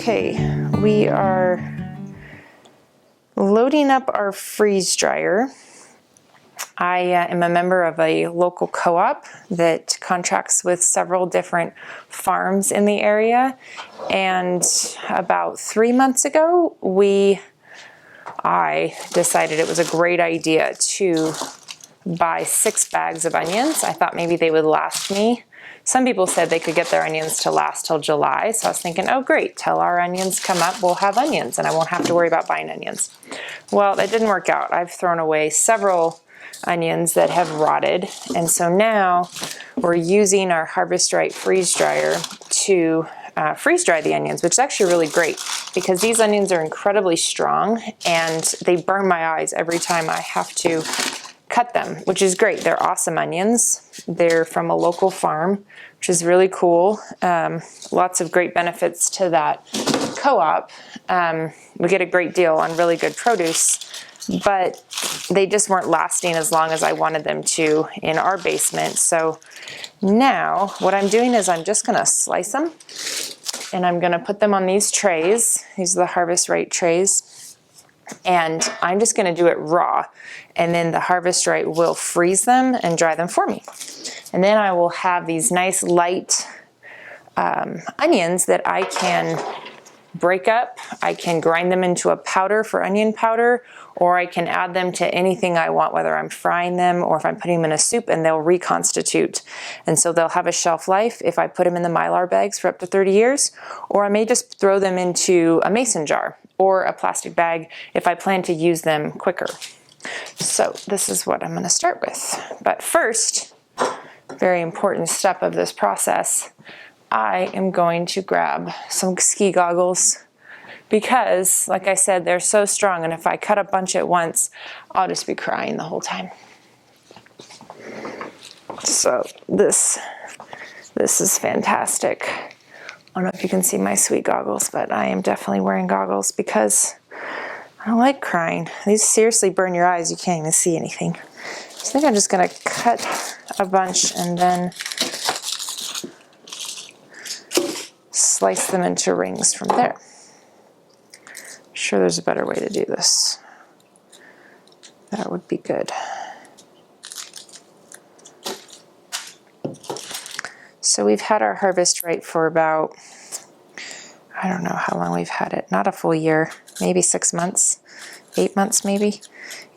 Okay, we are loading up our freeze dryer. I am a member of a local co-op that contracts with several different farms in the area, and about 3 months ago I decided it was a great idea to buy 6 bags of onions. I thought maybe they would last me. Some people said they could get their onions to last till July, so I was thinking, oh great, till our onions come up, we'll have onions and I won't have to worry about buying onions. Well, that didn't work out. I've thrown away several onions that have rotted, and so now we're using our Harvest Rite freeze dryer to freeze dry the onions, which is actually really great because these onions are incredibly strong and they burn my eyes every time I have to cut them, which is great. They're awesome onions. They're from a local farm, which is really cool. Lots of great benefits to that co-op. We get a great deal on really good produce, but they just weren't lasting as long as I wanted them to in our basement. So now what I'm doing is I'm just gonna slice them and I'm gonna put them on these trays. These are the Harvest Rite trays. And I'm just gonna do it raw, and then the Harvest Rite will freeze them and dry them for me. And then I will have these nice light onions that I can break up. I can grind them into a powder for onion powder, or I can add them to anything I want, whether I'm frying them or if I'm putting them in a soup, and they'll reconstitute. And so they'll have a shelf life if I put them in the Mylar bags for up to 30 years, or I may just throw them into a mason jar or a plastic bag if I plan to use them quicker. So this is what I'm going to start with. But first, very important step of this process, I am going to grab some ski goggles because, like I said, they're so strong, and if I cut a bunch at once, I'll just be crying the whole time. So this is fantastic. I don't know if you can see my sweet goggles, but I am definitely wearing goggles because I don't like crying. These seriously burn your eyes. You can't even see anything. So I think I'm just going to cut a bunch and then slice them into rings from there. I'm sure there's a better way to do this. That would be good. So we've had our Harvest Rite for about, I don't know how long we've had it, not a full year, maybe 6 months, 8 months maybe.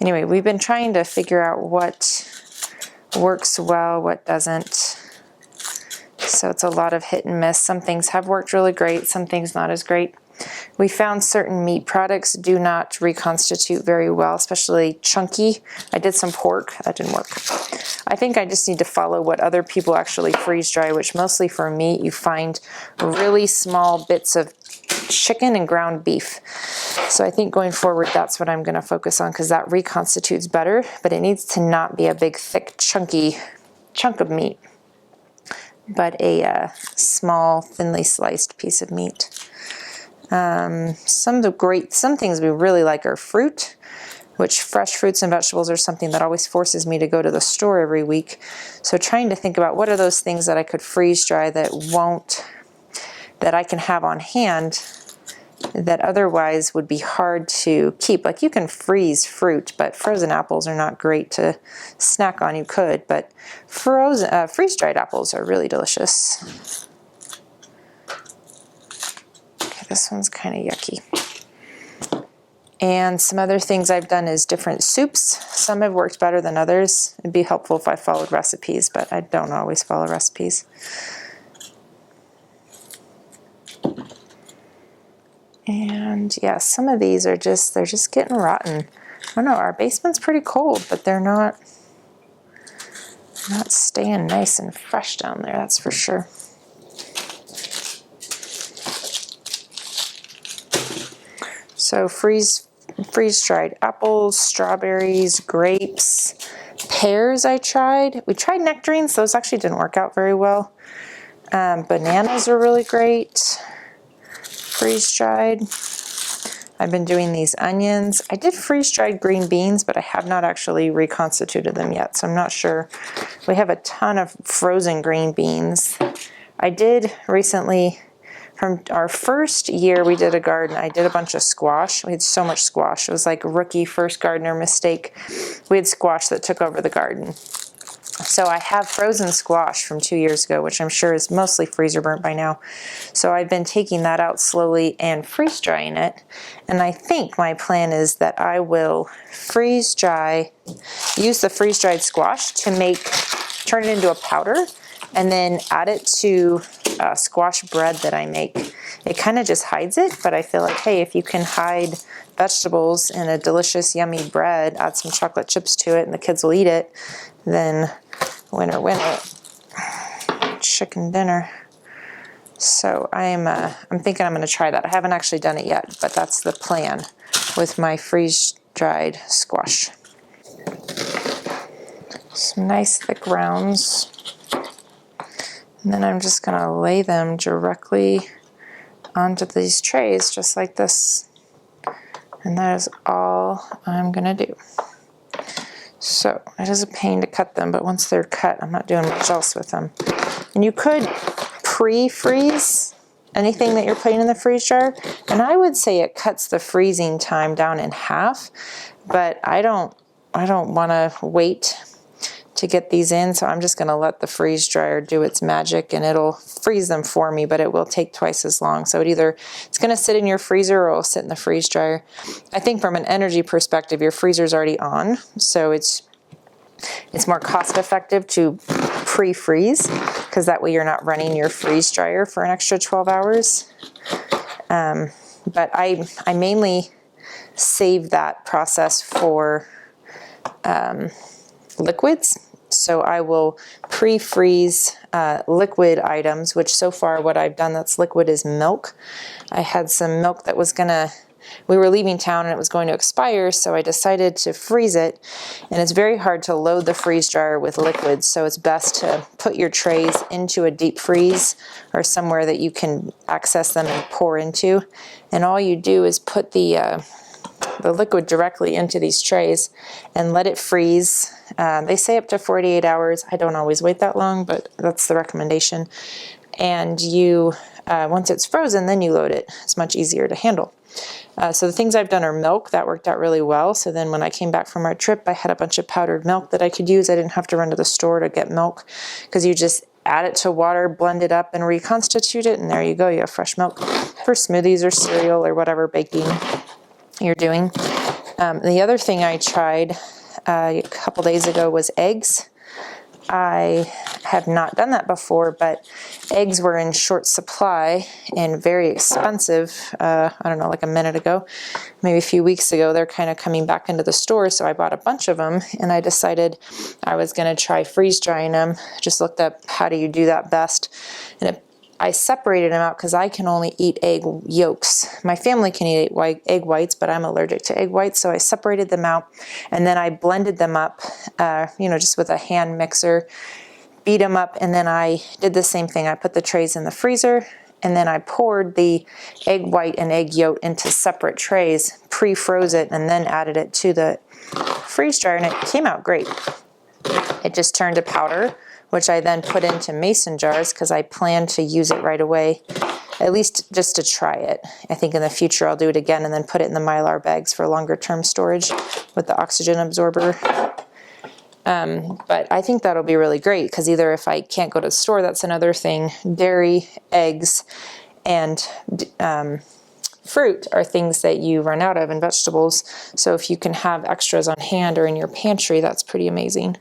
Anyway, we've been trying to figure out what works well, what doesn't. So it's a lot of hit and miss. Some things have worked really great, some things not as great. We found certain meat products do not reconstitute very well, especially chunky. I did some pork, that didn't work. I think I just need to follow what other people actually freeze dry, which mostly for meat, you find really small bits of chicken and ground beef. So I think going forward, that's what I'm gonna focus on because that reconstitutes better, but it needs to not be a big, thick, chunky chunk of meat, but a small, thinly sliced piece of meat. Some things we really like are fruit, which fresh fruits and vegetables are something that always forces me to go to the store every week. So trying to think about what are those things that I could freeze dry that I can have on hand that otherwise would be hard to keep. Like you can freeze fruit, but frozen apples are not great to snack on. You could, but freeze-dried apples are really delicious. Okay, this one's kind of yucky. And some other things I've done is different soups. Some have worked better than others. It'd be helpful if I followed recipes, but I don't always follow recipes. And yeah, some of these are they're just getting rotten. I don't know, our basement's pretty cold, but they're not staying nice and fresh down there, that's for sure. So freeze-dried apples, strawberries, grapes, pears I tried. We tried nectarines, those actually didn't work out very well. Bananas are really great, freeze-dried. I've been doing these onions. I did freeze-dried green beans, but I have not actually reconstituted them yet, so I'm not sure. We have a ton of frozen green beans. I did recently From our first year we did a garden, I did a bunch of squash. We had so much squash. It was like rookie first gardener mistake. We had squash that took over the garden. So I have frozen squash from 2 years ago, which I'm sure is mostly freezer burnt by now. So I've been taking that out slowly and freeze drying it. And I think my plan is that I will freeze dry, use the freeze dried squash to turn it into a powder, and then add it to squash bread that I make. It kind of just hides it, but I feel like, hey, if you can hide vegetables in a delicious, yummy bread, add some chocolate chips to it, and the kids will eat it, then winner, winner, chicken dinner. So I'm thinking I'm going to try that. I haven't actually done it yet, but that's the plan with my freeze-dried squash. Some nice thick rounds. And then I'm just going to lay them directly onto these trays, just like this. And that is all I'm going to do. So it is a pain to cut them, but once they're cut, I'm not doing much else with them. And you could pre-freeze anything that you're putting in the freeze dryer, and I would say it cuts the freezing time down in half, but I don't want to wait to get these in, so I'm just going to let the freeze dryer do its magic, and it'll freeze them for me, but it will take twice as long. So it's going to sit in your freezer or it'll sit in the freeze dryer. I think from an energy perspective, your freezer's already on, so it's more cost effective to pre-freeze, because that way you're not running your freeze dryer for an extra 12 hours. But I mainly save that process for liquids. So I will pre-freeze liquid items, which so far what I've done that's liquid is milk. I had some milk that we were leaving town and it was going to expire, so I decided to freeze it. And it's very hard to load the freeze dryer with liquids, so it's best to put your trays into a deep freeze or somewhere that you can access them and pour into. And all you do is put the liquid directly into these trays and let it freeze. They say up to 48 hours. I don't always wait that long, but that's the recommendation. And once it's frozen, then you load it. It's much easier to handle. So the things I've done are milk. That worked out really well. So then when I came back from our trip, I had a bunch of powdered milk that I could use. I didn't have to run to the store to get milk, because you just add it to water, blend it up, and reconstitute it, and there you go. You have fresh milk for smoothies or cereal or whatever baking you're doing. The other thing I tried a couple days ago was eggs. I have not done that before, but eggs were in short supply and very expensive. I don't know, like a minute ago, maybe a few weeks ago, they're kind of coming back into the store. So I bought a bunch of them, and I decided I was going to try freeze drying them. Just looked up how do you do that best. And I separated them out because I can only eat egg yolks. My family can eat egg whites, but I'm allergic to egg whites, so I separated them out, and then I blended them up, just with a hand mixer, beat them up, and then I did the same thing. I put the trays in the freezer, and then I poured the egg white and egg yolk into separate trays, pre-froze it, and then added it to the freeze dryer, and it came out great. It just turned to powder, which I then put into mason jars because I plan to use it right away, at least just to try it. I think in the future I'll do it again and then put it in the Mylar bags for longer term storage with the oxygen absorber. But I think that'll be really great, because either if I can't go to the store, that's another thing. Dairy, eggs, and fruit are things that you run out of, and vegetables. So if you can have extras on hand or in your pantry, that's pretty amazing.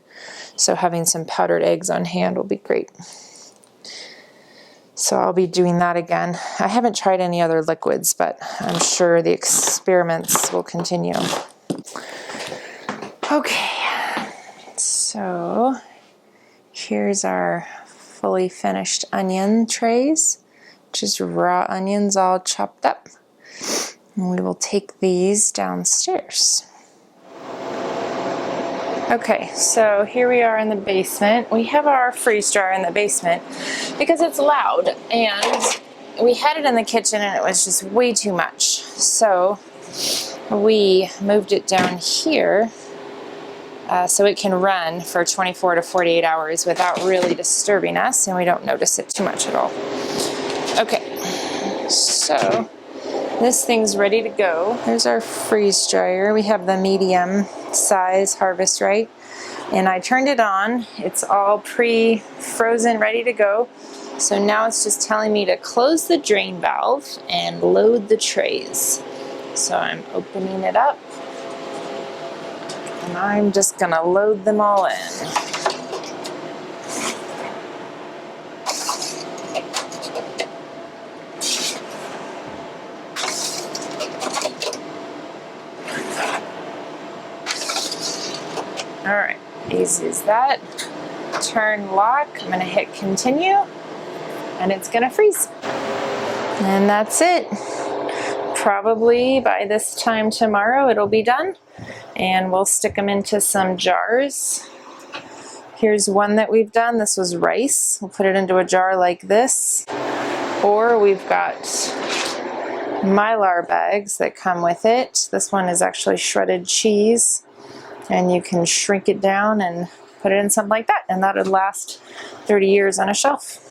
So having some powdered eggs on hand will be great. So I'll be doing that again. I haven't tried any other liquids, but I'm sure the experiments will continue. Okay, so here's our fully finished onion trays, just raw onions all chopped up. And we will take these downstairs. Okay, so here we are in the basement. We have our freeze dryer in the basement because it's loud, and we had it in the kitchen and it was just way too much. So we moved it down here so it can run for 24 to 48 hours without really disturbing us, and we don't notice it too much at all. Okay, So this thing's ready to go. There's our freeze dryer. We have the medium size Harvest Rite, and I turned it on. It's all pre-frozen, ready to go. So now it's just telling me to close the drain valve and load the trays. So I'm opening it up, and I'm just gonna load them all in. All right, easy as that. Turn lock, I'm gonna hit continue, and it's gonna freeze. And that's it. Probably by this time tomorrow it'll be done, and we'll stick them into some jars. Here's one that we've done. This was rice. We'll put it into a jar like this. Or we've got Mylar bags that come with it. This one is actually shredded cheese, and you can shrink it down and put it in something like that, and that would last 30 years on a shelf.